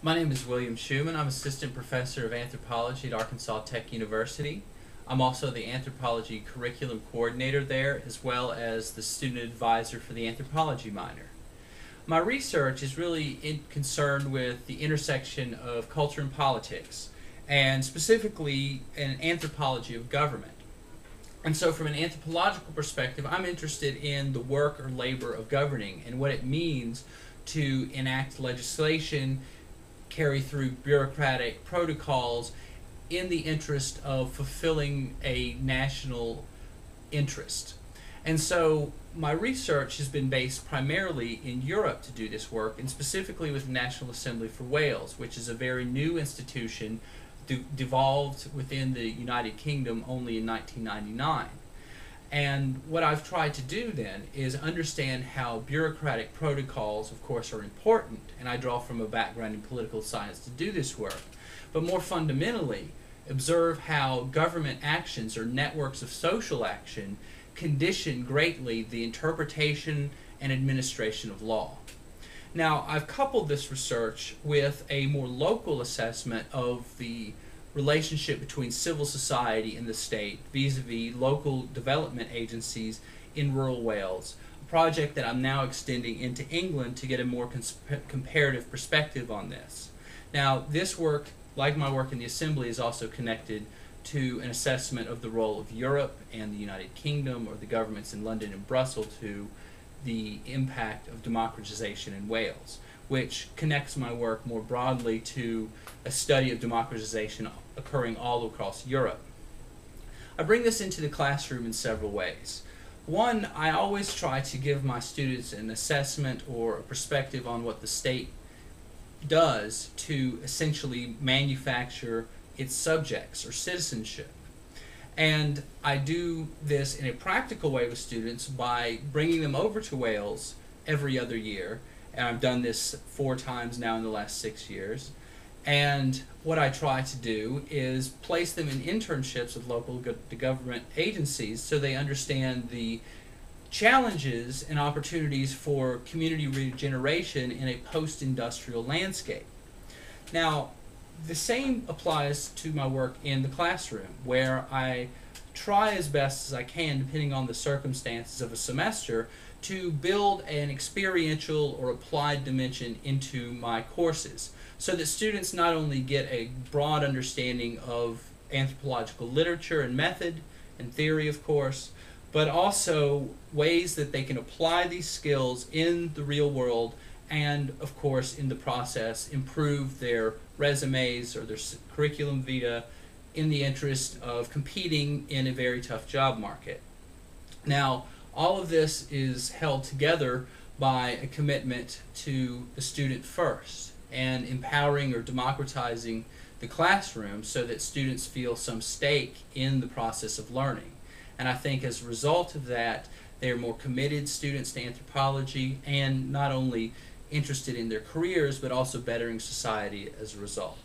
My name is William Schumann. I'm Assistant Professor of Anthropology at Arkansas Tech University. I'm also the Anthropology Curriculum Coordinator there, as well as the Student Advisor for the Anthropology minor. My research is really concerned with the intersection of culture and politics, and specifically an anthropology of government. And so from an anthropological perspective, I'm interested in the work or labor of governing and what it means to enact legislation, carry through bureaucratic protocols in the interest of fulfilling a national interest. And so my research has been based primarily in Europe to do this work, and specifically with the National Assembly for Wales, which is a very new institution devolved within the United Kingdom only in 1999. And what I've tried to do then is understand how bureaucratic protocols, of course, are important, and I draw from a background in political science to do this work, but more fundamentally, observe how government actions or networks of social action condition greatly the interpretation and administration of law. Now, I've coupled this research with a more local assessment of the relationship between civil society and the state vis-a-vis local development agencies in rural Wales, a project that I'm now extending into England to get a more comparative perspective on this. Now, this work, like my work in the Assembly, is also connected to an assessment of the role of Europe and the United Kingdom, or the governments in London and Brussels, to the impact of democratization in Wales, which connects my work more broadly to a study of democratization occurring all across Europe. I bring this into the classroom in several ways. One, I always try to give my students an assessment or a perspective on what the state does to essentially manufacture its subjects or citizenship. And I do this in a practical way with students by bringing them over to Wales every other year, and I've done this 4 times now in the last 6 years. And what I try to do is place them in internships with local government agencies so they understand the challenges and opportunities for community regeneration in a post-industrial landscape. Now, the same applies to my work in the classroom, where I try as best as I can, depending on the circumstances of a semester, to build an experiential or applied dimension into my courses, so that students not only get a broad understanding of anthropological literature and method and theory, of course, but also ways that they can apply these skills in the real world and, of course, in the process, improve their resumes or their curriculum vitae in the interest of competing in a very tough job market. Now, all of this is held together by a commitment to the student first and empowering or democratizing the classroom so that students feel some stake in the process of learning. And I think as a result of that, they are more committed students to anthropology and not only interested in their careers, but also bettering society as a result.